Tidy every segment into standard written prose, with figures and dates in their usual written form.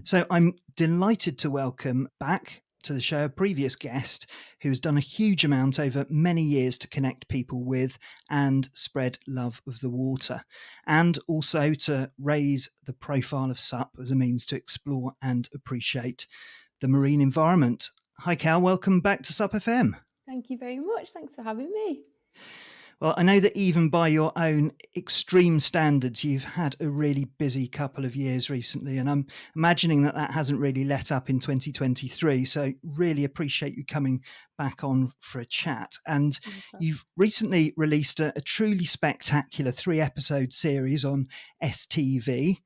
So I'm delighted to welcome back to the show a previous guest who's done a huge amount over many years to connect people with and spread love of the water, and also to raise the profile of SUP as a means to explore and appreciate the marine environment. Hi, Cal. Welcome back to SUP FM. Thank you very much. Thanks for having me. Well, I know that even by your own extreme standards, you've had a really busy couple of years recently, and I'm imagining that that hasn't really let up in 2023. So, really appreciate you coming back on for a chat. And you've recently released a truly spectacular 3 episode series on STV.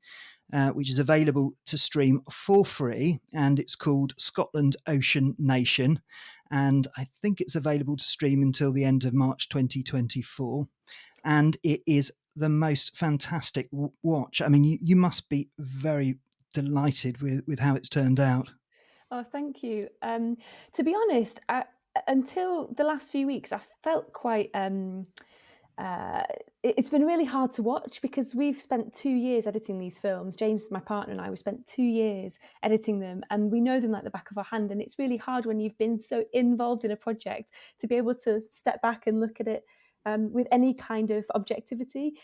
Which is available to stream for free, and it's called Scotland Ocean Nation. And I think it's available to stream until the end of March 2024. And it is the most fantastic watch. I mean, you must be very delighted with how it's turned out. Oh, thank you. To be honest, until the last few weeks, I felt quite. Uh, it's been really hard to watch because we've spent 2 years editing these films. James, my partner, and I, we spent 2 years editing them, and we know them like the back of our hand. And it's really hard when you've been so involved in a project to be able to step back and look at it with any kind of objectivity.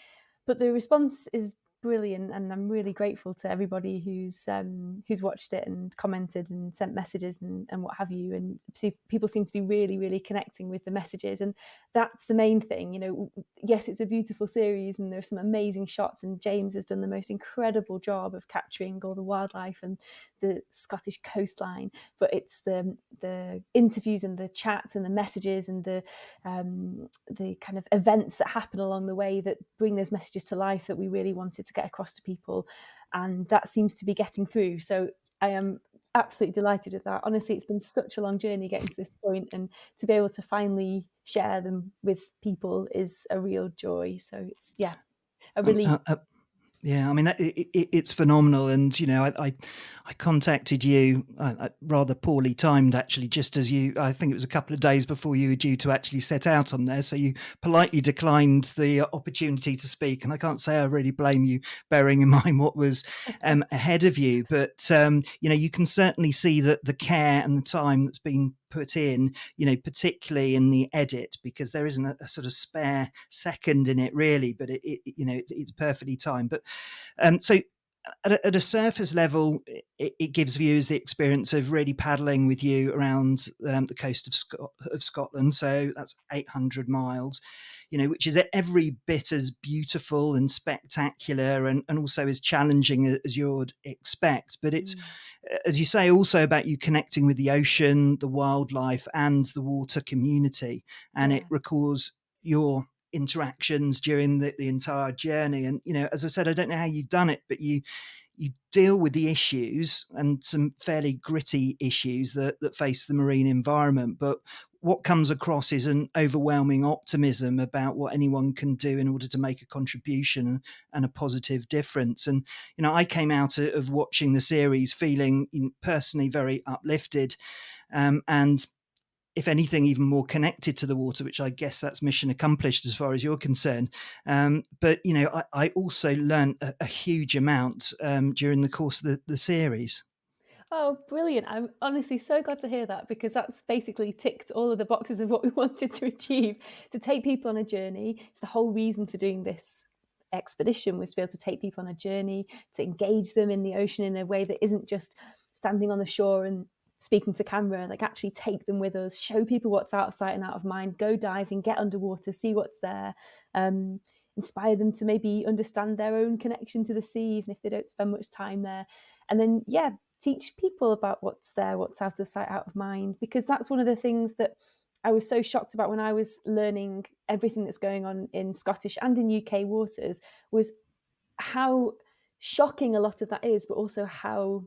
But the response is brilliant, and I'm really grateful to everybody who's watched it and commented and sent messages and what have you. And people seem to be really connecting with the messages, and that's the main thing. You know, yes, it's a beautiful series and there's some amazing shots, and James has done the most incredible job of capturing all the wildlife and the Scottish coastline. But it's the interviews and the chats and the messages and the kind of events that happen along the way that bring those messages to life that we really wanted to get across to people, and that seems to be getting through. So I am absolutely delighted with that. Honestly, it's been such a long journey getting to this point, and to be able to finally share them with people is a real joy. So it's a Um, relief. uh, uh, Yeah, I mean, it's phenomenal. And, I contacted you rather poorly timed, actually, just as I think it was a couple of days before you were due to actually set out on there. So you politely declined the opportunity to speak. And I can't say I really blame you, bearing in mind what was ahead of you. But, you can certainly see that the care and the time that's been put in, particularly in the edit, because there isn't a sort of spare second in it, really, but it's perfectly timed. But so at a surface level, it gives viewers the experience of really paddling with you around the coast of Scotland. So that's 800 miles, which is every bit as beautiful and spectacular, and also as challenging as you'd expect. But it's, as you say, also about you connecting with the ocean, the wildlife, and the water community. And it Yeah. records your interactions during the entire journey. And as I said, I don't know how you've done it, but you deal with the issues, and some fairly gritty issues that face the marine environment. But what comes across is an overwhelming optimism about what anyone can do in order to make a contribution and a positive difference. And I came out of watching the series feeling personally very uplifted, and if anything, even more connected to the water, which I guess that's mission accomplished as far as you're concerned. But I also learned a huge amount during the course of the series. Oh, brilliant. I'm honestly so glad to hear that, because that's basically ticked all of the boxes of what we wanted to achieve, to take people on a journey. It's the whole reason for doing this expedition, was to be able to take people on a journey, to engage them in the ocean in a way that isn't just standing on the shore and speaking to camera, like actually take them with us, show people what's out of sight and out of mind, go diving, get underwater, see what's there, inspire them to maybe understand their own connection to the sea, even if they don't spend much time there. And then, teach people about what's there, what's out of sight, out of mind, because that's one of the things that I was so shocked about when I was learning everything that's going on in Scottish and in UK waters, was how shocking a lot of that is, but also how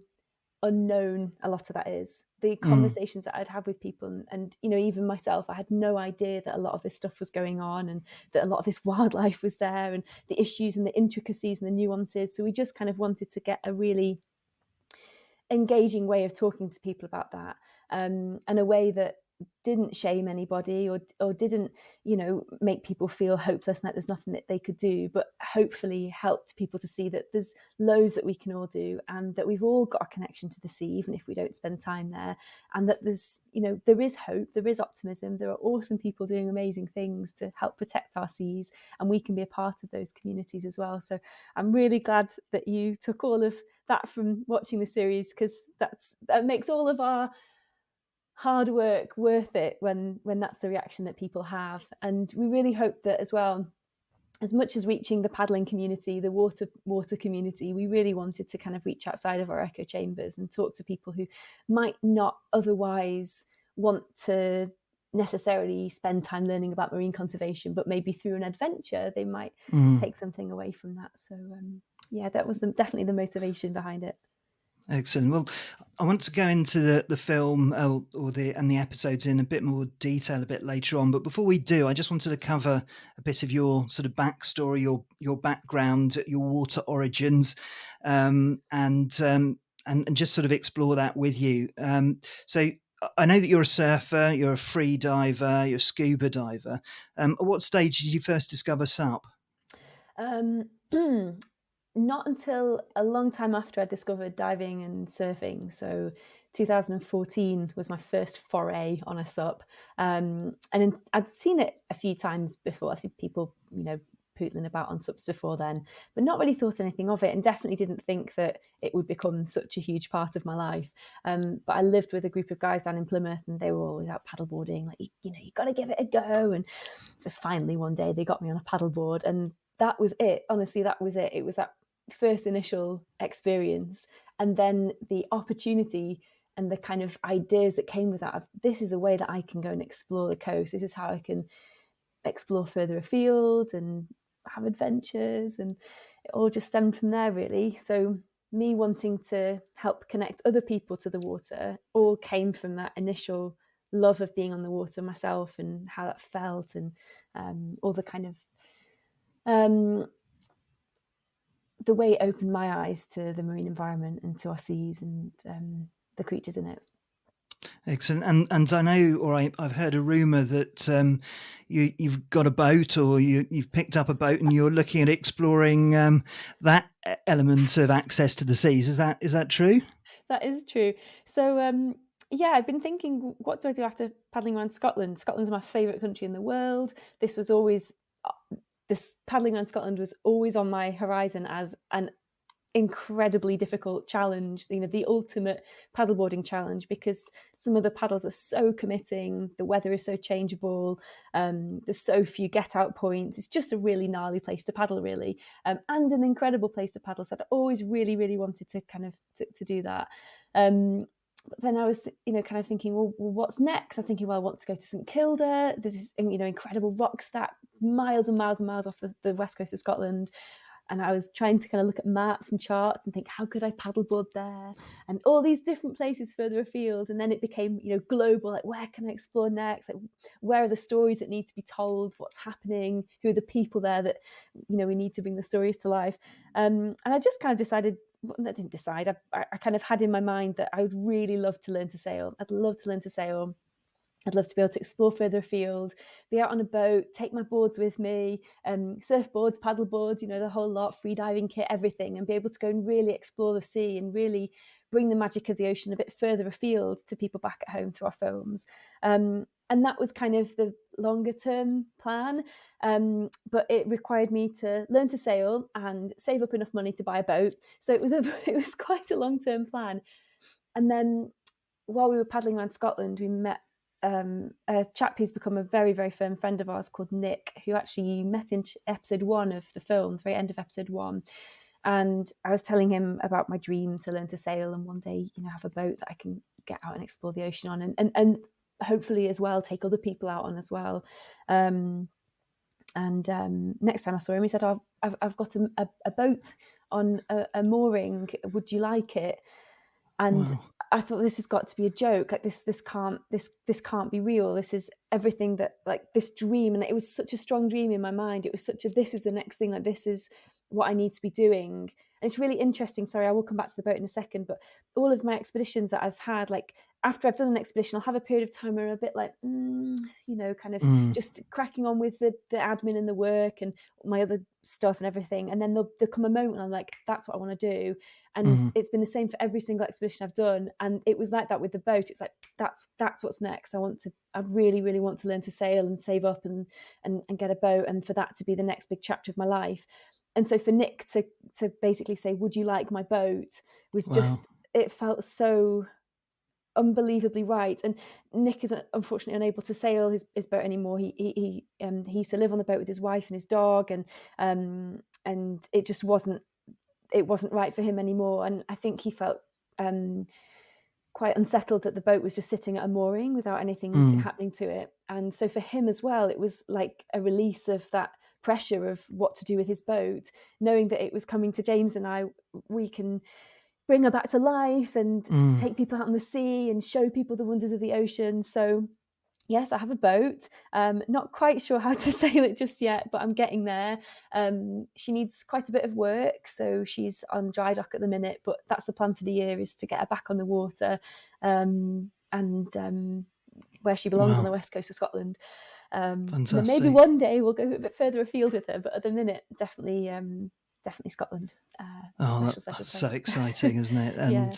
unknown a lot of that is. The Mm. conversations that I'd have with people, and even myself, I had no idea that a lot of this stuff was going on, and that a lot of this wildlife was there, and the issues and the intricacies and the nuances. So we just kind of wanted to get a really engaging way of talking to people about that, and a way that didn't shame anybody, or didn't, make people feel hopeless and that there's nothing that they could do, but hopefully helped people to see that there's loads that we can all do, and that we've all got a connection to the sea, even if we don't spend time there, and that there's, there is hope, there is optimism, there are awesome people doing amazing things to help protect our seas, and we can be a part of those communities as well. So I'm really glad that you took all of that from watching the series, because that makes all of our hard work worth it when that's the reaction that people have. And we really hope that as well, as much as reaching the paddling community, the water community, we really wanted to kind of reach outside of our echo chambers and talk to people who might not otherwise want to necessarily spend time learning about marine conservation, but maybe through an adventure they might take something away from that. So yeah, that was definitely the motivation behind it. Excellent. Well, I want to go into the film and the episodes in a bit more detail a bit later on. But before we do, I just wanted to cover a bit of your sort of backstory, your background, your water origins, and just sort of explore that with you. So I know that you're a surfer, you're a free diver, you're a scuba diver. At what stage did you first discover SUP? Um, Not until a long time after I discovered diving and surfing. So 2014 was my first foray on a SUP. I'd seen it a few times before. I think people, pootling about on SUPs before then, but not really thought anything of it, and definitely didn't think that it would become such a huge part of my life. But I lived with a group of guys down in Plymouth, and they were always out paddleboarding, like, you got to give it a go. And so finally one day they got me on a paddleboard, and that was it. Honestly, that was it. It was that first initial experience, and then the opportunity and the kind of ideas that came with that of, this is a way that I can go and explore the coast, this is how I can explore further afield and have adventures, and it all just stemmed from there, really. So me wanting to help connect other people to the water all came from that initial love of being on the water myself, and how that felt, and all the kind of the way it opened my eyes to the marine environment and to our seas and the creatures in it. Excellent. And I know, or I've heard a rumor that you've got a boat, or you've picked up a boat, and you're looking at exploring that element of access to the seas. Is that true? That is true. So yeah, I've been thinking, what do I do after paddling around Scotland? Scotland's my favourite country in the world. This paddling around Scotland was always on my horizon as an incredibly difficult challenge, the ultimate paddleboarding challenge, because some of the paddles are so committing, the weather is so changeable, there's so few get out points. It's just a really gnarly place to paddle, really, and an incredible place to paddle. So I'd always really, really wanted to kind of to do that. But then I was, kind of thinking, well, what's next? I was thinking, well, I want to go to St Kilda. There's this, incredible rock stack, miles and miles and miles off the west coast of Scotland. And I was trying to kind of look at maps and charts and think, how could I paddleboard there? And all these different places further afield. And then it became, global, like, where can I explore next? Like, where are the stories that need to be told? What's happening? Who are the people there that, we need to bring the stories to life? And I just kind of decided, well, I didn't decide, I kind of had in my mind that I would really love to learn to sail. I'd love to learn to sail. I'd love to be able to explore further afield, be out on a boat, take my boards with me, surfboards, paddle boards, the whole lot, free diving kit, everything, and be able to go and really explore the sea and really bring the magic of the ocean a bit further afield to people back at home through our films. And that was kind of the longer term plan. But it required me to learn to sail and save up enough money to buy a boat. So it was quite a long term plan. And then while we were paddling around Scotland, we met a chap who's become a very, very firm friend of ours called Nick, who actually met in episode 1 of the film, the very end of episode 1. And I was telling him about my dream to learn to sail and one day, have a boat that I can get out and explore the ocean on, and hopefully as well take other people out on as well. Next time I saw him, he said, I've got a boat on a mooring. Would you like it? And Wow. I thought, this has got to be a joke. Like, this can't be real. This is everything that, like, this dream, and it was such a strong dream in my mind. It was such a, this is the next thing. Like, this is what I need to be doing. And it's really interesting. Sorry, I will come back to the boat in a second, but all of my expeditions that I've had, like after I've done an expedition, I'll have a period of time where I'm a bit like, kind of Mm, just cracking on with the admin and the work and my other stuff and everything. And then there'll come a moment when I'm like, that's what I want to do. And mm, it's been the same for every single expedition I've done. And it was like that with the boat. It's like, that's what's next. I really, really want to learn to sail and save up and get a boat, and for that to be the next big chapter of my life. And so for Nick to basically say, would you like my boat, was wow. just, it felt so unbelievably right. And Nick is unfortunately unable to sail his boat anymore. He used to live on the boat with his wife and his dog, and it just wasn't right for him anymore. And I think he felt quite unsettled that the boat was just sitting at a mooring without anything Mm, happening to it. And so for him as well, it was like a release of that pressure of what to do with his boat, knowing that it was coming to James and I. We can bring her back to life and mm. take people out on the sea and show people the wonders of the ocean. So yes, I have a boat. Not quite sure how to sail it just yet, but I'm getting there. She needs quite a bit of work, so she's on dry dock at the minute. But that's the plan for the year, is to get her back on the water, and where she belongs on Wow. the west coast of Scotland. And then maybe Fantastic. one day we'll go a bit further afield with her. But at the minute, definitely Scotland. Oh, Special that's so place. exciting, isn't it? Yeah.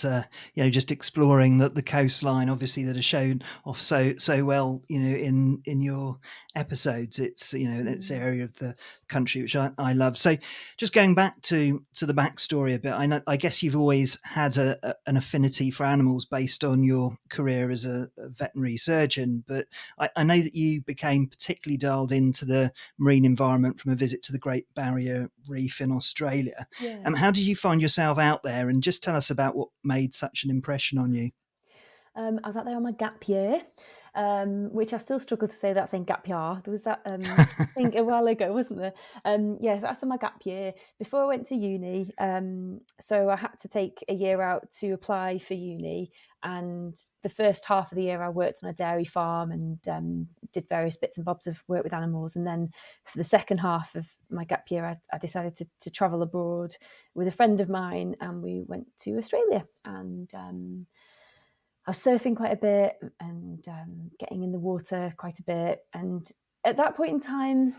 And just exploring the coastline, obviously, that are shown off so well, in your episodes. It's it's Mm. area of the country which I love. So, just going back to the backstory a bit, I guess you've always had an affinity for animals based on your career as a veterinary surgeon, but I know that you became particularly dialed into the marine environment from a visit to the Great Barrier Reef in Australia. Yeah. How did you find yourself out there? And just tell us about what made such an impression on you. I was out there on my gap year, which I still struggle to say that, saying gap year. There was that thing a while ago, wasn't there? Yeah, so that's on my gap year before I went to uni. So I had to take a year out to apply for uni, and the first half of the year I worked on a dairy farm and did various bits and bobs of work with animals. And then for the second half of my gap year, I decided to travel abroad with a friend of mine, and we went to Australia. And I was surfing quite a bit and getting in the water quite a bit. And at that point in time,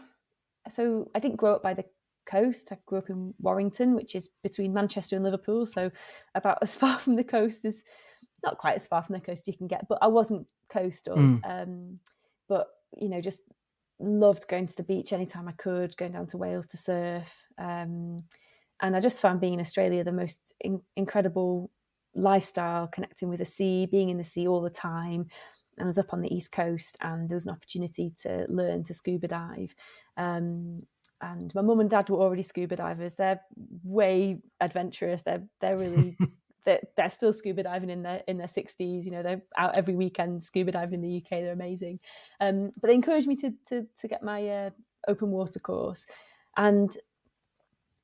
so I didn't grow up by the coast. I grew up in Warrington, which is between Manchester and Liverpool. So about as far from the coast as, not quite as far from the coast you can get, but I wasn't coastal. Mm, But, just loved going to the beach anytime I could, going down to Wales to surf. And I just found being in Australia the most incredible lifestyle, connecting with the sea, being in the sea all the time. I was up on the East Coast, and there was an opportunity to learn to scuba dive. And my mum and dad were already scuba divers. They're way adventurous. They're really, they're still scuba diving in their 60s. They're out every weekend scuba diving in the UK. They're amazing. But they encouraged me to get my open water course, and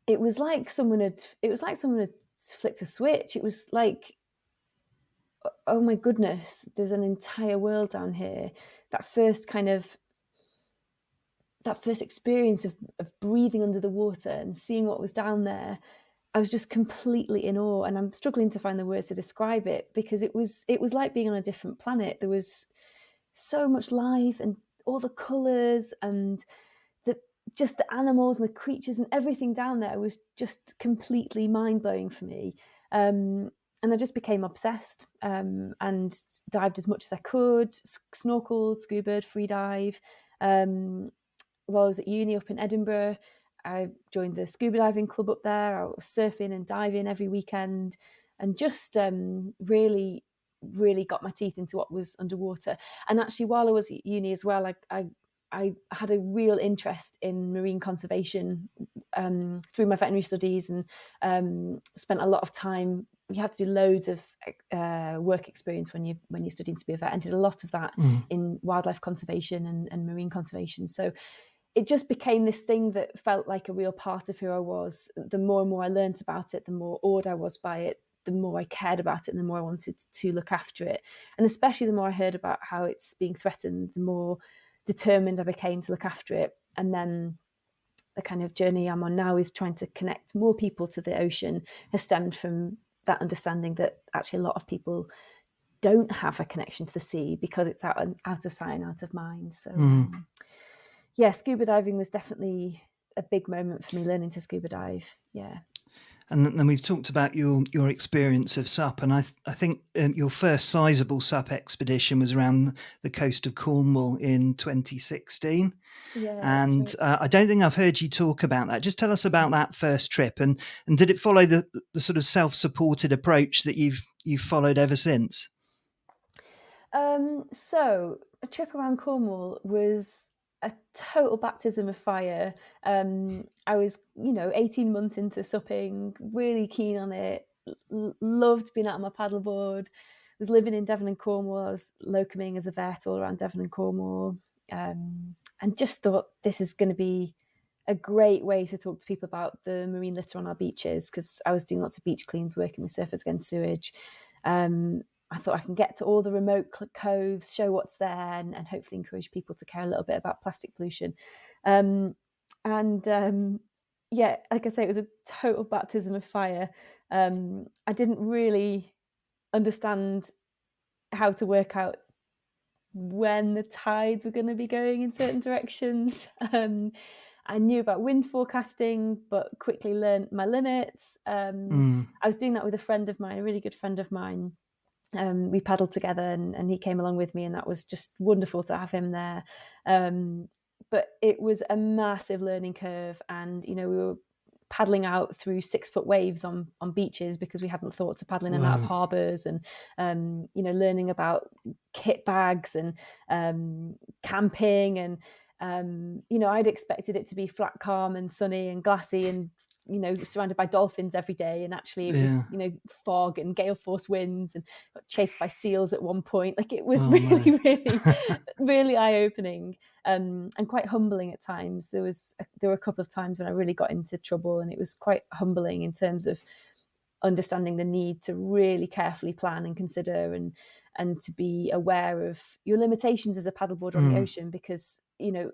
it was like someone had flicked a switch. It was like, oh my goodness, there's an entire world down here. That first kind of that first experience of breathing under the water and seeing what was down there, I was just completely in awe. And I'm struggling to find the words to describe it, because it was like being on a different planet. There was so much life and all the colours and the just the animals and the creatures and everything down there was just completely mind-blowing for me. And I just became obsessed, and dived as much as I could, snorkeled, scuba, free dive. While I was at uni up in Edinburgh, I joined the scuba diving club up there. I was surfing and diving every weekend, and just really, really got my teeth into what was underwater. And actually, while I was at uni as well, I had a real interest in marine conservation through my veterinary studies, and spent a lot of time. You have to do loads of work experience when you're studying to be a vet, and did a lot of that mm, in wildlife conservation and marine conservation. So it just became this thing that felt like a real part of who I was. The more and more I learned about it, the more awed I was by it, the more I cared about it, and the more I wanted to look after it. And especially the more I heard about how it's being threatened, the more determined I became to look after it. And then the kind of journey I'm on now with trying to connect more people to the ocean has stemmed from that understanding that actually a lot of people don't have a connection to the sea because it's out of sight and out of mind. So Mm. yeah, scuba diving was definitely a big moment for me, learning to scuba dive. Yeah. And then we've talked about your experience of SUP, and I think your first sizable SUP expedition was around the coast of Cornwall in 2016. Yeah, that's And right. I don't think I've heard you talk about that. Just tell us about that first trip, and did it follow the sort of self-supported approach that you've followed ever since? So a trip around Cornwall was a total baptism of fire. I was, 18 months into supping, really keen on it, loved being out on my paddleboard, was living in Devon and Cornwall. I was locuming as a vet all around Devon and Cornwall, and just thought this is going to be a great way to talk to people about the marine litter on our beaches, because I was doing lots of beach cleans, working with Surfers Against Sewage. I thought I can get to all the remote coves, show what's there, and hopefully encourage people to care a little bit about plastic pollution. Um, and Yeah, like I say, it was a total baptism of fire. I didn't really understand how to work out when the tides were going to be going in certain directions. I knew about wind forecasting, but quickly learned my limits. Mm. I was doing that with a friend of mine, a really good friend of mine. We paddled together, and he came along with me, and that was just wonderful to have him there. But it was a massive learning curve, and we were paddling out through 6-foot waves on beaches because we hadn't thought to paddle in and out of Whoa. harbours, and learning about kit bags and camping, and I'd expected it to be flat, calm, and sunny, and glassy, and surrounded by dolphins every day, and actually it was Yeah. fog and gale force winds, and got chased by seals at one point. Like, it was Oh no. really, really, really eye opening, and quite humbling at times. There were a couple of times when I really got into trouble, and it was quite humbling in terms of understanding the need to really carefully plan and consider, and to be aware of your limitations as a paddleboarder on the Mm. ocean, because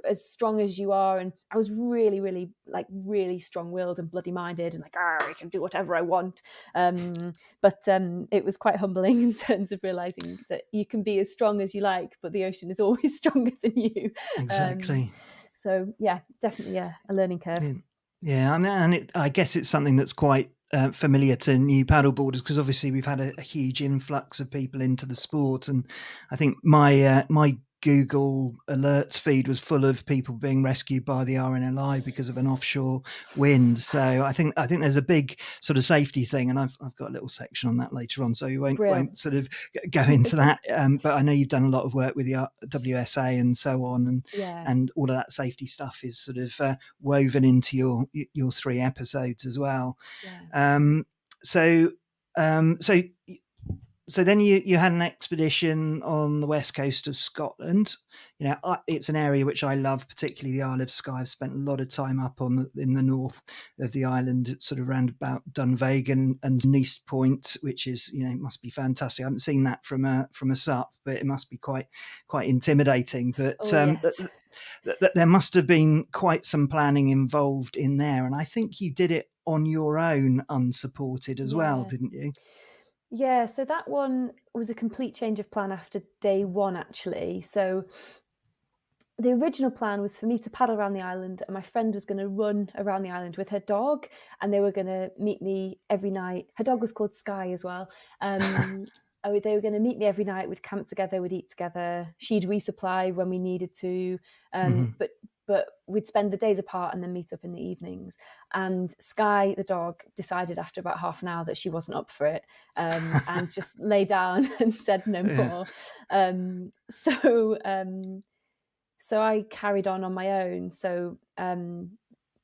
as strong as you are, and I was really, really, like, really strong-willed and bloody minded, and like, I can do whatever I want, but it was quite humbling in terms of realizing that you can be as strong as you like, but the ocean is always stronger than you. um, Exactly. so yeah, definitely a learning curve. Yeah, yeah. I mean, and I guess it's something that's quite familiar to new paddleboarders, because obviously we've had a huge influx of people into the sport, and I think my Google alerts feed was full of people being rescued by the RNLI because of an offshore wind. So I think there's a big sort of safety thing, and I've got a little section on that later on, so we won't Brill. sort of go into that. But I know you've done a lot of work with the WSA and so on, Yeah, and all of that safety stuff is sort of woven into your 3 episodes as well. yeah, Um, so um, so so then you had an expedition on the west coast of Scotland. It's an area which I love, particularly the Isle of Skye. I've spent a lot of time up in the north of the island, sort of round about Dunvegan and Neast Point, which is, must be fantastic. I haven't seen that from a SUP, but it must be quite intimidating. But oh yes. there must have been quite some planning involved in there, and I think you did it on your own, unsupported as well, Yeah. didn't you? Yeah, so that one was a complete change of plan after day one, actually. So the original plan was for me to paddle around the island, and my friend was going to run around the island with her dog, and they were going to meet me every night. Her dog was called Sky as well. They were going to meet me every night. We'd camp together, we'd eat together. She'd resupply when we needed to, Hmm. but we'd spend the days apart and then meet up in the evenings. And Sky, the dog, decided after about half an hour that she wasn't up for it, and just lay down and said no Yeah. more. Um, so so I carried on my own. So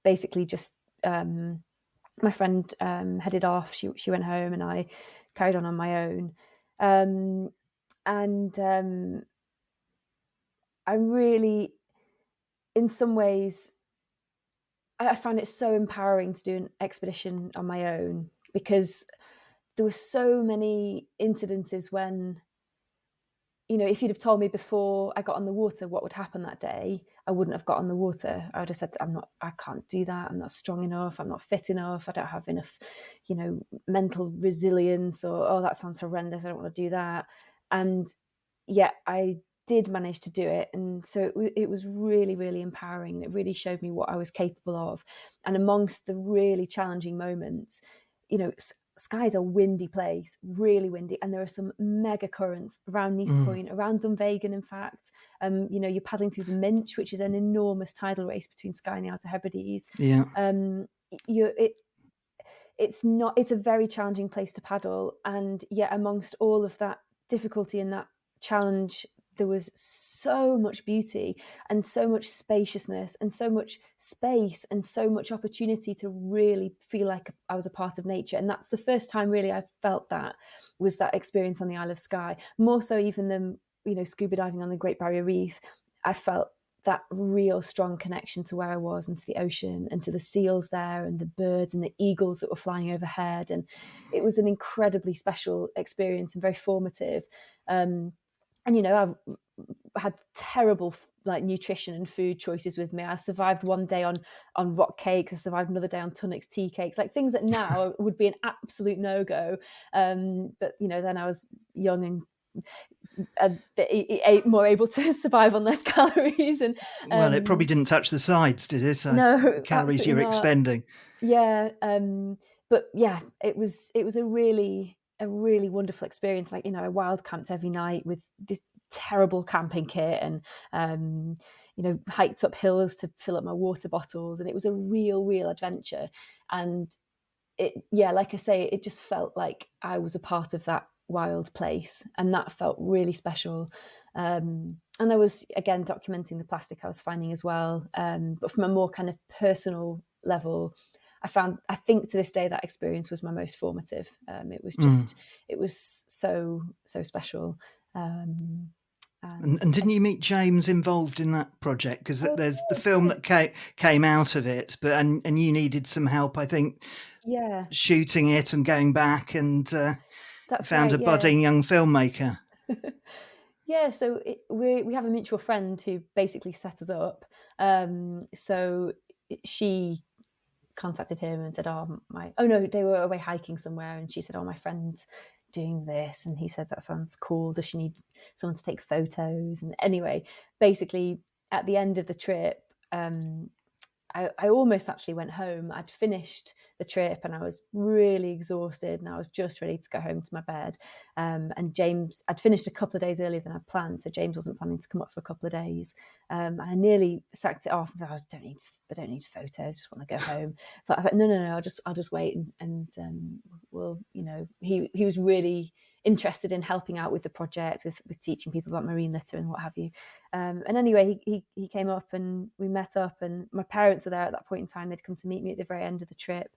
basically, just my friend headed off. She went home, and I carried on my own. Um, and I really, in some ways, I found it so empowering to do an expedition on my own, because there were so many incidences when if you'd have told me before I got on the water what would happen that day, I wouldn't have got on the water. I would have said, I can't do that. I'm not strong enough. I'm not fit enough. I don't have enough, mental resilience, or, oh, that sounds horrendous. I don't want to do that. And yet I did manage to do it. And so it was really, really empowering. And it really showed me what I was capable of. And amongst the really challenging moments, Skye's a windy place, really windy, and there are some mega currents around Nice Mm. Point, around Dunvegan, in fact. You're paddling through the Minch, which is an enormous tidal race between Skye and the Outer Hebrides. Yeah. It's a very challenging place to paddle, and yet amongst all of that difficulty and that challenge, there was so much beauty and so much spaciousness and so much space and so much opportunity to really feel like I was a part of nature. And that's the first time really I felt that, was that experience on the Isle of Skye, more so even than scuba diving on the Great Barrier Reef. I felt that real strong connection to where I was, and to the ocean, and to the seals there, and the birds and the eagles that were flying overhead. And it was an incredibly special experience and very formative. I've had terrible nutrition and food choices with me. I survived one day on rock cakes. I survived another day on Tunnock's tea cakes, like things that now would be an absolute no-go. But then I was young and more able to survive on less calories. And Well, it probably didn't touch the sides, did it? The no, calories absolutely you're not. expending. Yeah, but yeah, it was a really wonderful experience. I wild camped every night with this terrible camping kit, and hiked up hills to fill up my water bottles, and it was a real adventure. And like I say, it just felt like I was a part of that wild place, and that felt really special. And I was, again, documenting the plastic I was finding as well, but from a more kind of personal level, I think to this day that experience was my most formative. It was so special. And didn't you meet James involved in that project? Because Oh, there's the film that came out of it, but and you needed some help, I think, yeah, shooting it and going back, and that's found right. a Yeah. budding young filmmaker. Yeah, so we have a mutual friend who basically set us up. So she contacted him and said, oh no, they were away hiking somewhere, and she said, oh, my friend's doing this, and he said, that sounds cool. Does she need someone to take photos? And anyway, basically at the end of the trip, I almost actually went home. I'd finished the trip and I was really exhausted, and I was just ready to go home to my bed. And James, I'd finished a couple of days earlier than I'd planned, so James wasn't planning to come up for a couple of days. And I nearly sacked it off and said, I don't need photos. I just want to go home. But I thought, no, I'll just wait, and we'll, he was really interested in helping out with the project, with teaching people about marine litter and what have you. And anyway, he came up and we met up, and my parents were there at that point in time. They'd come to meet me at the very end of the trip.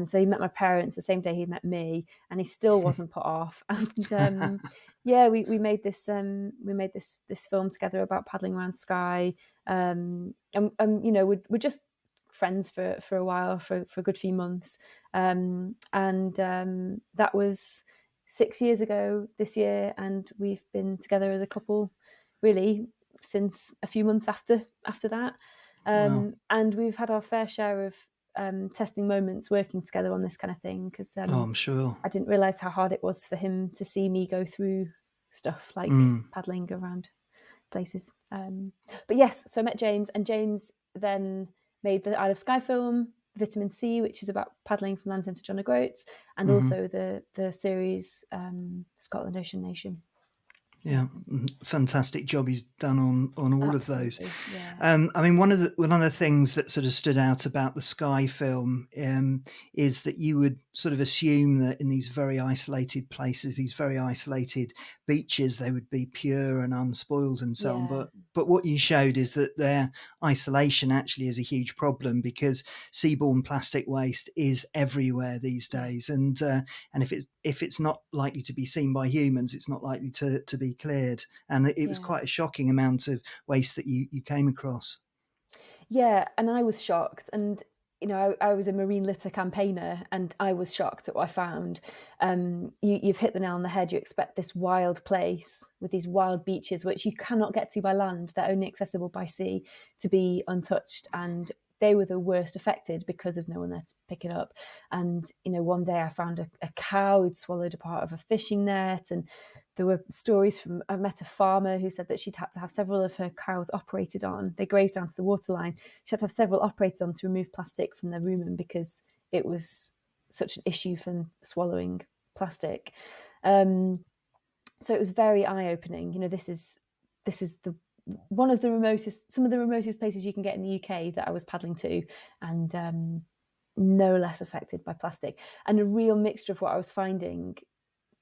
So he met my parents the same day he met me, and he still wasn't put off. And yeah, we made this this film together about paddling around Skye. We're just friends for a while, for a good few months. That was 6 years ago this year, and we've been together as a couple really since a few months after that. Wow. And we've had our fair share of testing moments working together on this kind of thing, because Oh, I'm sure. I didn't realize how hard it was for him to see me go through stuff like Mm. paddling around places. But yes, so I met James, and James then made the Isle of Skye film, Vitamin C, which is about paddling from Land's End to John O'Groats, and Hmm. also the series Scotland Ocean Nation. Yeah, fantastic job he's done on all of those. Absolutely, yeah, I mean, one of the things that sort of stood out about the Sky film is that you would sort of assume that in these very isolated places, these very isolated beaches, they would be pure and unspoiled and so on. yeah, But what you showed is that their isolation actually is a huge problem, because seaborne plastic waste is everywhere these yeah, days, and if it's not likely to be seen by humans, it's not likely to be cleared. And it was yeah. quite a shocking amount of waste that you came across. Yeah, and I was shocked. And I was a marine litter campaigner, and I was shocked at what I found. You've hit the nail on the head. You expect this wild place with these wild beaches, which you cannot get to by land, they're only accessible by sea, to be untouched. And they were the worst affected because there's no one there to pick it up. And one day I found a cow who'd swallowed a part of a fishing net, and there were stories from, I met a farmer who said that she'd had to have several of her cows operated on. They grazed down to the waterline. She had to have several operated on to remove plastic from their rumen because it was such an issue from swallowing plastic. So it was very eye-opening. This is the one of the remotest, some of the remotest places you can get in the UK that I was paddling to, and no less affected by plastic. And a real mixture of what I was finding: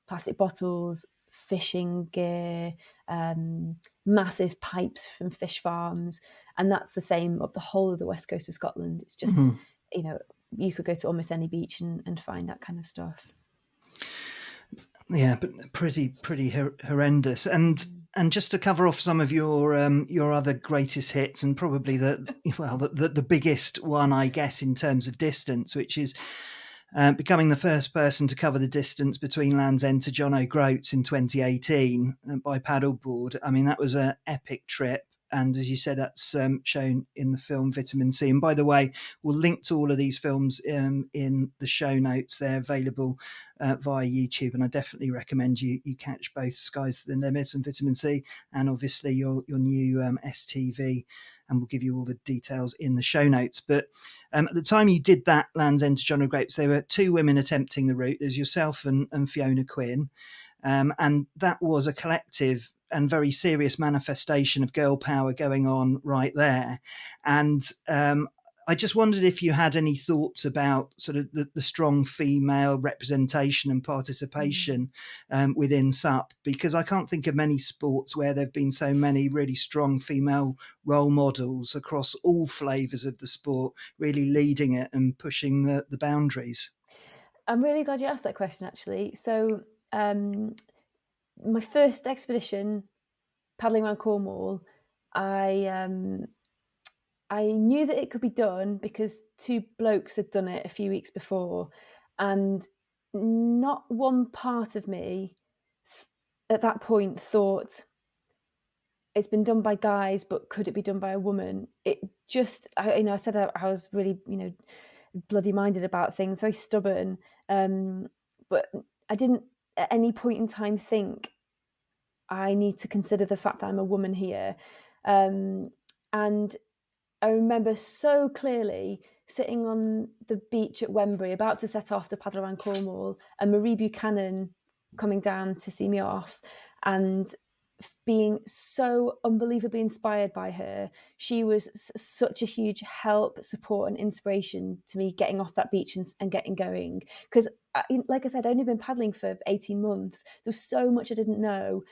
plastic bottles, fishing gear, massive pipes from fish farms. And that's the same up the whole of the west coast of Scotland. It's just, Mhm. you could go to almost any beach and find that kind of stuff. Yeah, but pretty horrendous. And just to cover off some of your other greatest hits, and probably the biggest one, I guess, in terms of distance, which is becoming the first person to cover the distance between Land's End to John O'Groats in 2018 by paddleboard. I mean, that was an epic trip. And as you said, that's shown in the film Vitamin C. And by the way, we'll link to all of these films in the show notes. They're available via YouTube, and I definitely recommend you catch both Sky's the Limit and Vitamin C, and obviously your new STV. And we'll give you all the details in the show notes. But at the time you did that Land's End to John O'Groats, there were two women attempting the route. There's yourself and Fiona Quinn. And that was a collective and very serious manifestation of girl power going on right there. And I just wondered if you had any thoughts about sort of the strong female representation and participation within SUP, because I can't think of many sports where there have been so many really strong female role models across all flavours of the sport, really leading it and pushing the boundaries. I'm really glad you asked that question, actually. So, my first expedition paddling around Cornwall, I I knew that it could be done because two blokes had done it a few weeks before, and not one part of me at that point thought it's been done by guys, but could it be done by a woman? It just, I said I was really, bloody minded about things, very stubborn, but I didn't at any point in time think I need to consider the fact that I'm a woman here. And I remember so clearly sitting on the beach at Wembury, about to set off to paddle around Cornwall, and Marie Buchanan coming down to see me off, and being so unbelievably inspired by her. She was such a huge help, support, and inspiration to me getting off that beach and getting going. Because, like I said, I'd only been paddling for 18 months. There was so much I didn't know.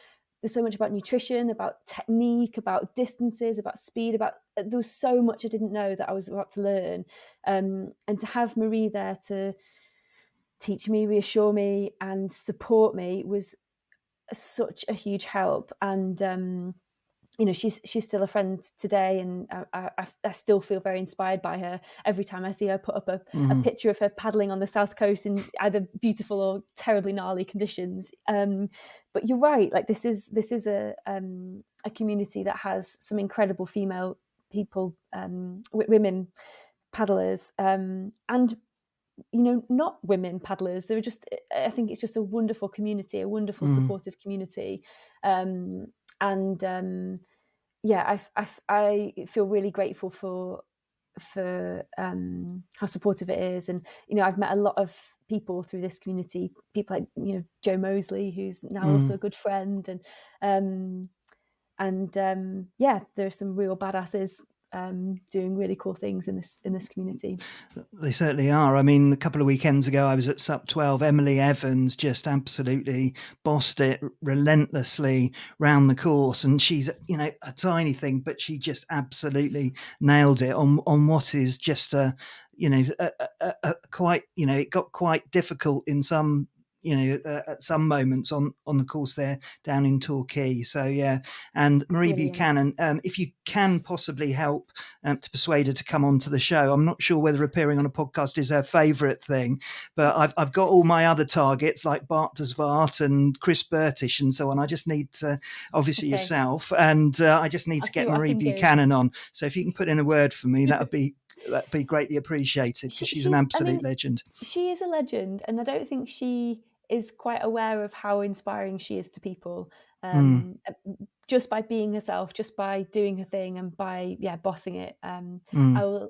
There's so much about nutrition, about technique, about distances, about speed, there was so much I didn't know that I was about to learn. And to have Marie there to teach me, reassure me, and support me was such a huge help. And she's still a friend today, and I still feel very inspired by her every time I see her put up a Mm-hmm. picture of her paddling on the south coast in either beautiful or terribly gnarly conditions. But you're right, like this is a community that has some incredible female people, women paddlers, and not women paddlers. They're just, I think it's just a wonderful community, a wonderful Mm-hmm. supportive community. And yeah, I feel really grateful for how supportive it is. And I've met a lot of people through this community, people like Joe Mosley, who's now also a good friend. And yeah, there are some real badasses doing really cool things in this community. They certainly are. I mean, a couple of weekends ago, I was at SUP 12. Emily Evans just absolutely bossed it relentlessly round the course. And she's, a tiny thing, but she just absolutely nailed it on what is just quite, it got quite difficult in some at some moments on the course there down in Torquay. So yeah, and Marie Brilliant. Buchanan, if you can possibly help to persuade her to come onto the show. I'm not sure whether appearing on a podcast is her favourite thing, but I've got all my other targets like Bart de Zwart and Chris Burtish and so on. I just need to, obviously Okay. yourself, and I just need I'll to see get what I Marie can do. Buchanan on. So if you can put in a word for me, that'd be greatly appreciated, because she's an I absolute mean, legend. she is a legend, and I don't think she is quite aware of how inspiring she is to people. Mm, Just by being herself, just by doing her thing, and by bossing it. mm.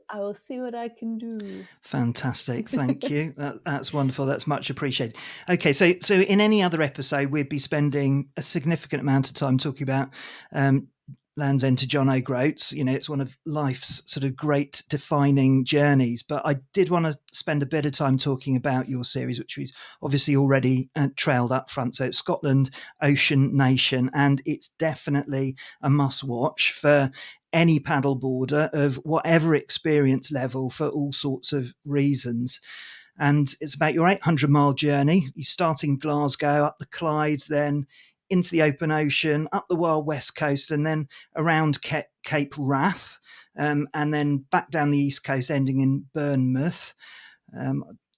I will see what I can do. Fantastic, thank you. That's wonderful. That's much appreciated. Okay, so in any other episode, we'd be spending a significant amount of time talking about Land's End to John O'Groats. It's one of life's sort of great defining journeys. But I did want to spend a bit of time talking about your series, which we've obviously already trailed up front. So it's Scotland Ocean Nation, and it's definitely a must watch for any paddleboarder of whatever experience level, for all sorts of reasons. And it's about your 800-mile journey. You start in Glasgow, up the Clyde, then into the open ocean, up the wild west coast, and then around Cape Wrath, and then back down the east coast, ending in Bournemouth.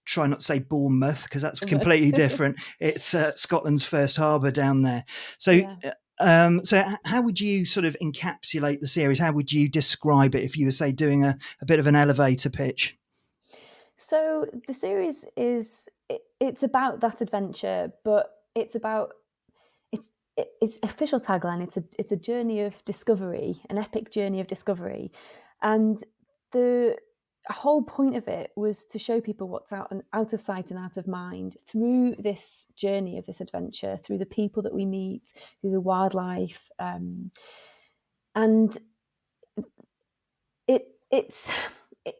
Try not to say Bournemouth, because that's completely different. It's Scotland's first harbour down there. So Yeah. so how would you sort of encapsulate the series? How would you describe it if you were, say, doing a bit of an elevator pitch? So the series it's about that adventure, but it's its official tagline. It's a journey of discovery, an epic journey of discovery, and the whole point of it was to show people what's out of sight and out of mind through this journey of this adventure, through the people that we meet, through the wildlife, and it's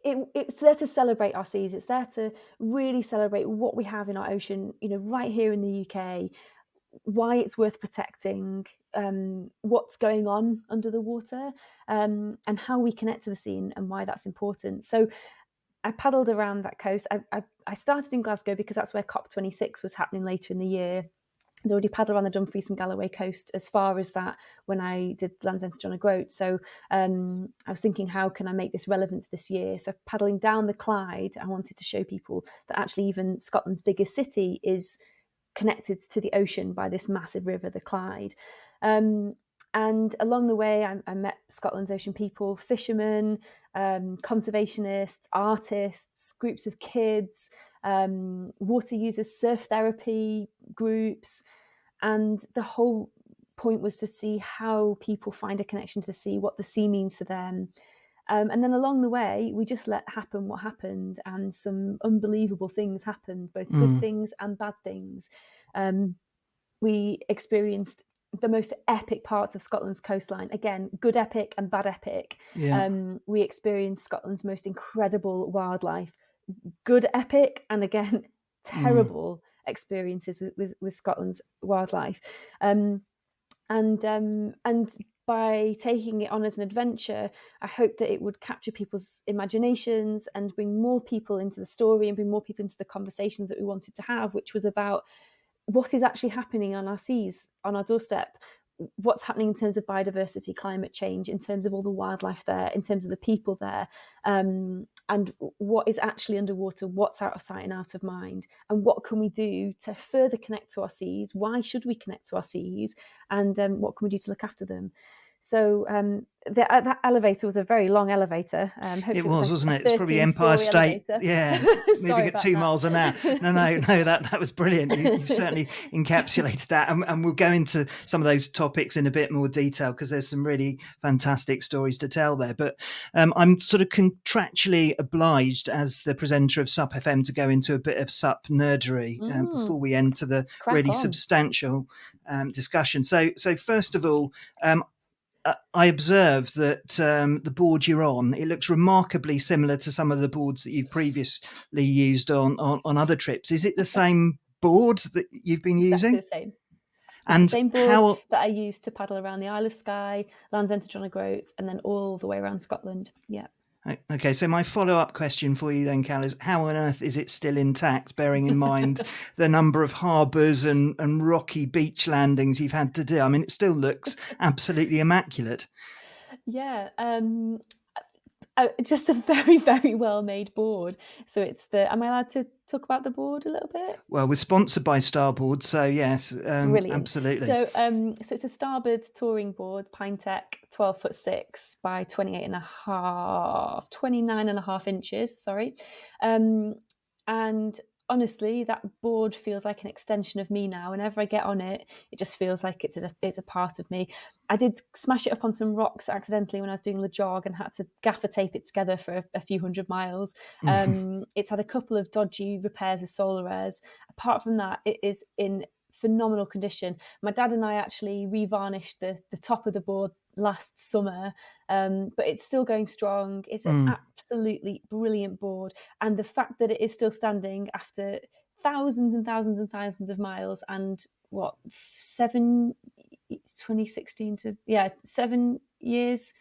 it's there to celebrate our seas. It's there to really celebrate what we have in our ocean, right here in the UK, why it's worth protecting, what's going on under the water, and how we connect to the sea, and why that's important. So I paddled around that coast. I started in Glasgow because that's where COP26 was happening later in the year. I'd already paddled around the Dumfries and Galloway coast as far as that when I did Land's End to John O'Groats. So I was thinking, how can I make this relevant to this year? So paddling down the Clyde, I wanted to show people that actually even Scotland's biggest city is connected to the ocean by this massive river, the Clyde. And along the way, I met Scotland's ocean people, fishermen, conservationists, artists, groups of kids, water users, surf therapy groups. And the whole point was to see how people find a connection to the sea, what the sea means to them. And then along the way, we just let happen what happened, and some unbelievable things happened, both good Mm, things and bad things. We experienced the most epic parts of Scotland's coastline. Again, good epic and bad epic. yeah. We experienced Scotland's most incredible wildlife. Good epic, and again, Mm, terrible experiences with Scotland's wildlife. And by taking it on as an adventure, I hope that it would capture people's imaginations and bring more people into the story and bring more people into the conversations that we wanted to have, which was about what is actually happening on our seas, on our doorstep, what's happening in terms of biodiversity, climate change, in terms of all the wildlife there, in terms of the people there, and what is actually underwater, what's out of sight and out of mind, and what can we do to further connect to our seas? Why should we connect to our seas? And what can we do to look after them? So that elevator was a very long elevator. it Hopefully, it was was, a wasn't it? It's probably Empire 13-story State. elevator. Yeah, moving Sorry at about 2 miles an hour. that. No. That was brilliant. You've certainly encapsulated that, and we'll go into some of those topics in a bit more detail, because there's some really fantastic stories to tell there. But I'm sort of contractually obliged as the presenter of SUP FM to go into a bit of SUP nerdery before we enter the Crack really on. substantial discussion. So first of all, I observed that the board you're on, it looks remarkably similar to some of the boards that you've previously used on other trips. Is it the same board that you've been Exactly using? the same. It's the And same board how that I used to paddle around the Isle of Skye, Land's End to John O'Groats, and then all the way around Scotland. Yeah. Okay, so my follow-up question for you then, Cal, is how on earth is it still intact, bearing in mind the number of harbours and rocky beach landings you've had to do? I mean, it still looks absolutely immaculate. Yeah, just a very, very well-made board. So it's the am I allowed to talk about the board a little bit? Well, we're sponsored by Starboard, so yes, Brilliant. absolutely. So it's a starboard touring board, Pinetech, 12'6" by 29.5 inches, sorry. Um, and honestly, that board feels like an extension of me now. Whenever I get on it, it just feels like it's a part of me. I did smash it up on some rocks accidentally when I was doing the jog and had to gaffer tape it together for a few hundred miles. It's had a couple of dodgy repairs with solar airs. Apart from that, it is in phenomenal condition. My dad and I actually revarnished the top of the board last summer, but it's still going strong. It's an Mm. absolutely brilliant board, and the fact that it is still standing after thousands and thousands and thousands of miles and what 2016 to 7 years.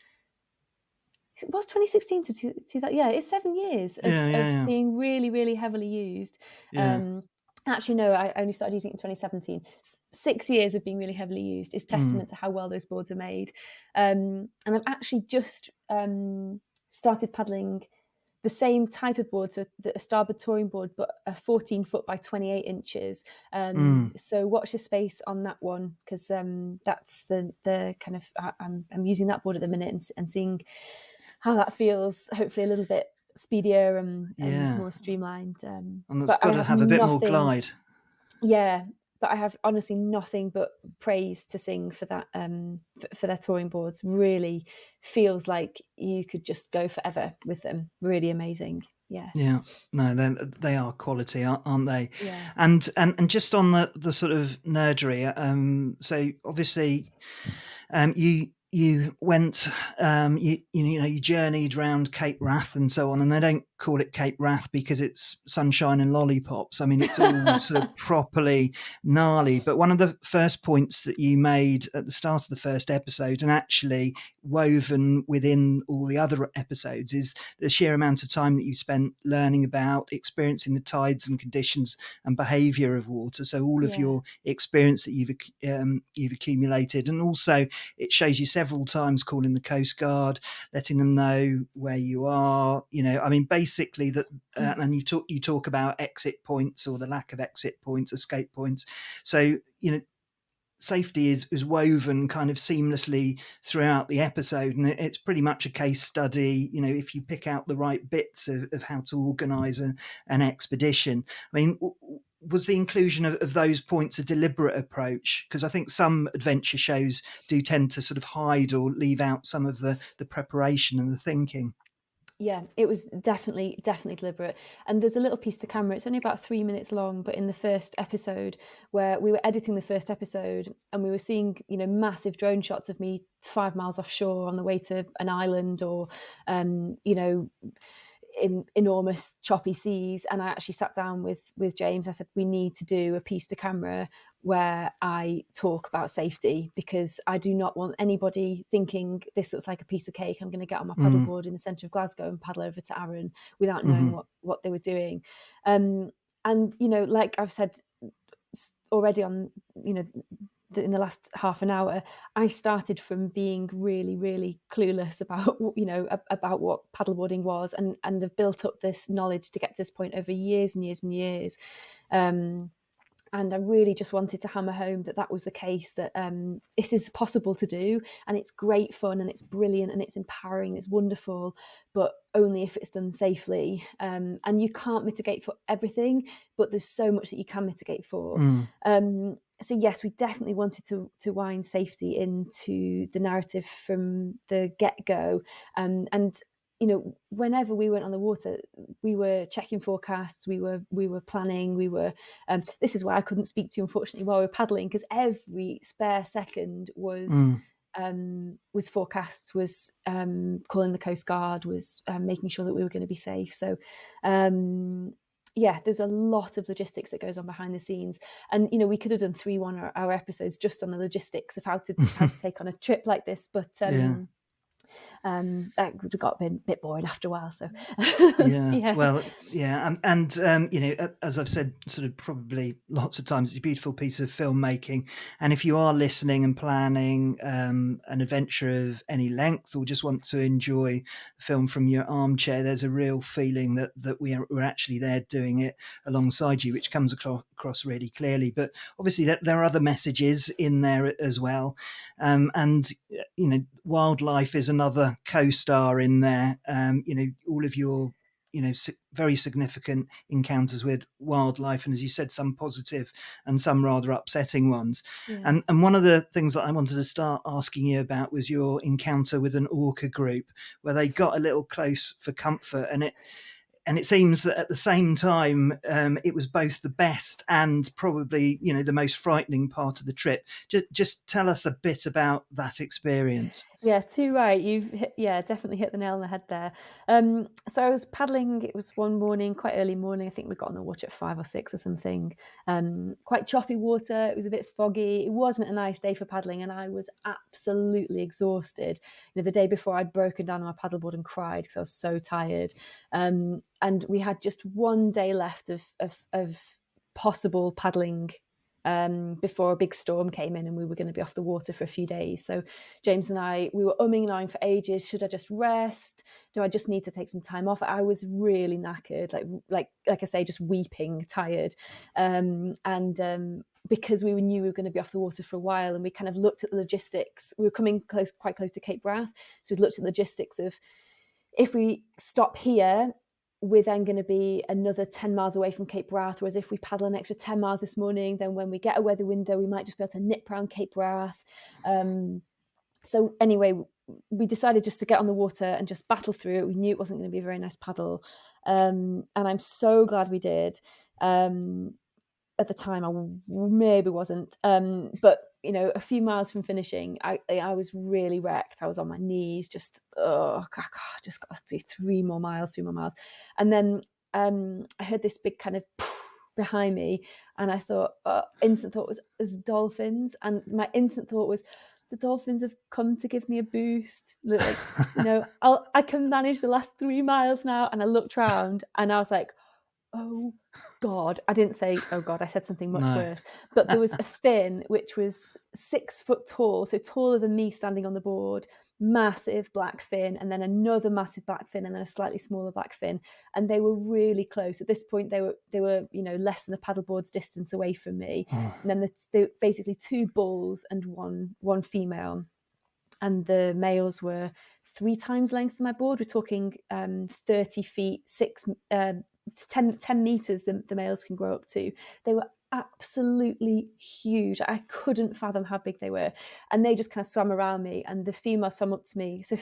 It was 2016 to that. Yeah, it's 7 years Yeah, of yeah, yeah, being really, really heavily used. yeah. Um, Actually, no, I only started using it in 2017. 6 years of being really heavily used is Mm, testament to how well those boards are made. And I've actually just started paddling the same type of board, so a starboard touring board, but a 14 foot by 28 inches. mm. So watch the space on that one, because that's the kind of I'm using that board at the minute and seeing how that feels. Hopefully, a little bit speedier and Yeah, more streamlined. and that's But I got to have have a bit more nothing. glide. Yeah, but I have honestly nothing but praise to sing for that. For their touring boards, really feels like you could just go forever with them. Really amazing. Yeah, Yeah, no, they are quality, aren't they? yeah. And just on the sort of nerdery, so obviously, you went, you know, you journeyed round Cape Wrath and so on, and they don't call it Cape Wrath because it's sunshine and lollipops. I mean, it's all sort of properly gnarly. But one of the first points that you made at the start of the first episode, and actually woven within all the other episodes, is the sheer amount of time that you spent learning about, experiencing the tides and conditions and behaviour of water. So all of Yeah. your experience that you've accumulated, and also it shows you several times calling the Coast Guard, letting them know where you are. You know, I mean, basically that, and you talk about exit points or the lack of exit points, escape points. So you know, safety is woven kind of seamlessly throughout the episode, and it's pretty much a case study, you know, if you pick out the right bits of how to organize an expedition. I mean, was the inclusion of those points a deliberate approach? Because I think some adventure shows do tend to sort of hide or leave out some of the preparation and the thinking. Yeah, it was definitely deliberate. And there's a little piece to camera. It's only about 3 minutes long, but in the first episode, where we were editing the first episode, and we were seeing, massive drone shots of me 5 miles offshore on the way to an island, or, you know, in enormous choppy seas. And I actually sat down with James. I said, we need to do a piece to camera where I talk about safety, because I do not want anybody thinking this looks like a piece of cake. I'm going to get on my Mm, paddleboard in the centre of Glasgow and paddle over to Arran without knowing hmm. what they were doing. And like I've said already on, in the last half an hour, I started from being really, really clueless about, about what paddleboarding was, and have built up this knowledge to get to this point over years and years and years. Um, and I really just wanted to hammer home that was the case, that this is possible to do, and it's great fun, and it's brilliant, and it's empowering, and it's wonderful, but only if it's done safely. And you can't mitigate for everything, but there's so much that you can mitigate for. Mm, So yes, we definitely wanted to wind safety into the narrative from the get-go. And whenever we went on the water, we were checking forecasts, we were planning, we were this is why I couldn't speak to you, unfortunately, while we were paddling, because every spare second mm. was forecasts, was calling the Coast Guard, was making sure that we were going to be safe. So yeah, there's a lot of logistics that goes on behind the scenes, and we could have done 3 1-hour episodes just on the logistics of how to take on a trip like this, but Yeah. That got a bit boring after a while. So Yeah, yeah, well, yeah, as I've said, sort of probably lots of times, it's a beautiful piece of filmmaking. And if you are listening and planning an adventure of any length, or just want to enjoy the film from your armchair, there's a real feeling that we're actually there doing it alongside you, which comes across really clearly. But obviously, there are other messages in there as well, and wildlife is another co-star in there. All of your very significant encounters with wildlife, and as you said, some positive and some rather upsetting ones. yeah. And one of the things that I wanted to start asking you about was your encounter with an orca group, where they got a little close for comfort, and it seems that at the same time, it was both the best and probably the most frightening part of the trip. Just tell us a bit about that experience. Yeah, too right. Yeah, definitely hit the nail on the head there. So I was paddling. It was one morning, quite early morning. I think we got on the water at 5 or 6 or something. Quite choppy water. It was a bit foggy. It wasn't a nice day for paddling, and I was absolutely exhausted. The day before, I'd broken down on my paddleboard and cried because I was so tired. And we had just one day left of possible paddling before a big storm came in and we were going to be off the water for a few days. So James and we were umming and ahhing for ages. Should I just rest? Do I just need to take some time off? I was really knackered, like I say, just weeping, tired. Because we knew we were going to be off the water for a while, and we kind of looked at the logistics. We were coming quite close to Cape Wrath. So we looked at the logistics of, if we stop here, we're then going to be another 10 miles away from Cape Wrath, whereas if we paddle an extra 10 miles this morning, then when we get a weather window, we might just be able to nip around Cape Wrath. So anyway, we decided just to get on the water and just battle through it. We knew it wasn't going to be a very nice paddle. And I'm so glad we did. At the time, I maybe wasn't. But, a few miles from finishing, I was really wrecked. I was on my knees, just got to do 3 more miles. And then I heard this big kind of behind me, and I thought, instant thought was dolphins. And my instant thought was, the dolphins have come to give me a boost. Like, I can manage the last 3 miles now. And I looked around and I was like, oh God. I didn't say, oh God, I said something much No. worse. But there was a fin which was 6 foot tall, so taller than me standing on the board, massive black fin, and then another massive black fin, and then a slightly smaller black fin. And they were really close. At this point, they were less than a paddleboard's distance away from me. Oh. And then they basically 2 bulls and one female. And the males were 3 times length of my board. We're talking 30 feet, 10 meters the males can grow up to. They were absolutely huge. I couldn't fathom how big they were. And they just kind of swam around me, and the female swam up to me. So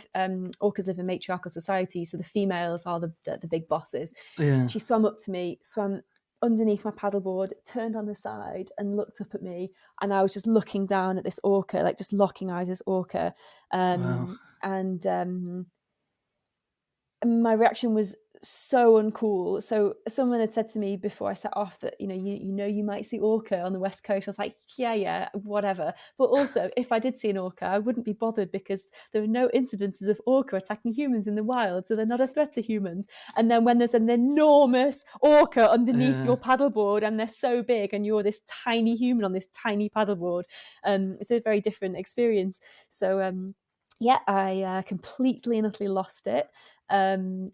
orcas live in matriarchal society, so the females are the big bosses. Yeah. She swam up to me, swam underneath my paddleboard, turned on the side and looked up at me, and I was just looking down at this orca, like just locking eyes with this orca. Wow. And my reaction was so uncool. So someone had said to me before I set off that, you might see orca on the West Coast. I was like, yeah, whatever. But also, if I did see an orca, I wouldn't be bothered because there are no incidences of orca attacking humans in the wild, so they're not a threat to humans. And then when there's an enormous orca underneath your paddleboard and they're so big and you're this tiny human on this tiny paddleboard, it's a very different experience. So I completely and utterly lost it. It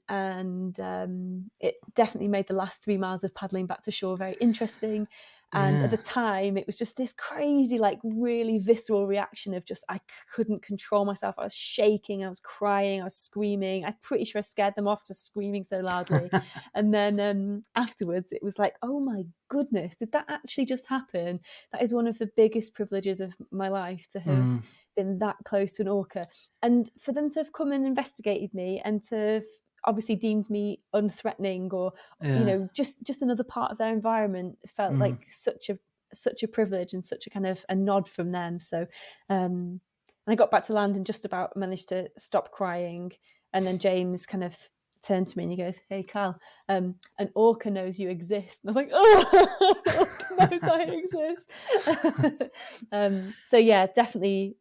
definitely made the last 3 miles of paddling back to shore very interesting. And at the time, it was just this crazy, like really visceral reaction of just, I couldn't control myself. I was shaking, I was crying, I was screaming. I'm pretty sure I scared them off just screaming so loudly. And then afterwards, it was like, oh my goodness, did that actually just happen? That is one of the biggest privileges of my life, to have been that close to an orca. And for them to have come and investigated me and to have obviously deemed me unthreatening, or just another part of their environment, felt like such a privilege and such a kind of a nod from them. So and I got back to land and just about managed to stop crying, and then James kind of turned to me and he goes, "Hey Cal, an orca knows you exist." And I was like, "Oh, orca knows I exist." So yeah, definitely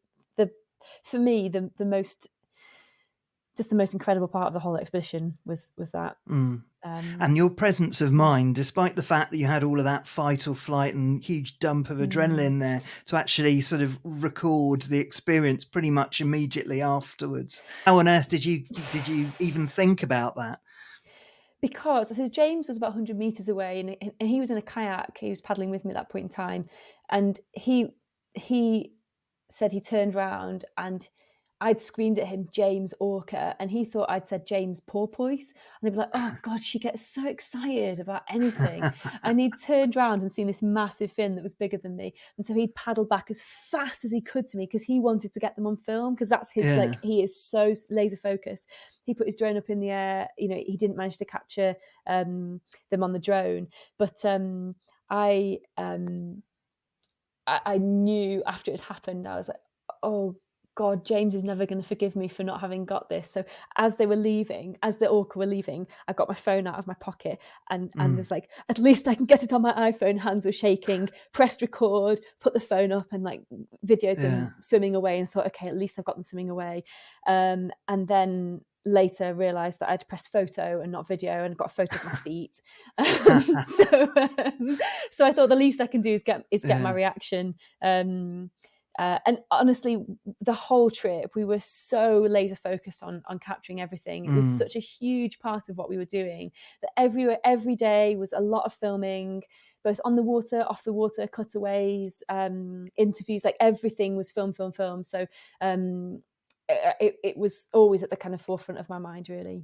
for me the most just the most incredible part of the whole expedition was that. Mm. Um, And your presence of yeah. mind, despite the fact that you had all of that fight or flight and huge dump of Mm. adrenaline there, to actually sort of record the experience pretty much immediately afterwards. How on earth did you even think about that? Because so James was about 100 meters away, and he was in a kayak. He was paddling with me at that point in time, and he said he turned round and I'd screamed at him, James Orca, and he thought I'd said James Porpoise. And he'd be like, oh God, she gets so excited about anything. And he'd turned round and seen this massive fin that was bigger than me. And so he'd paddled back as fast as he could to me because he wanted to get them on film, because that's his, Yeah. like, he is so laser focused. He put his drone up in the air. You know, he didn't manage to capture them on the drone. But I, um, I knew after it had happened, I was like, oh God, James is never going to forgive me for not having got this. So as they were leaving, as the orca were leaving, I got my phone out of my pocket and Mm. was like, at least I can get it on my iPhone. Hands were shaking, pressed record, put the phone up and like videoed Yeah. them swimming away, and thought, okay, at least I've got them swimming away. And then later realized that I'd pressed photo and not video, and got a photo of my feet. So I thought the least I can do is get my Yeah. reaction. And honestly, the whole trip, we were so laser focused on capturing everything. It was Mm. such a huge part of what we were doing that every day was a lot of filming, both on the water, off the water, cutaways, interviews, like everything was film. So it was always at the kind of forefront of my mind, really.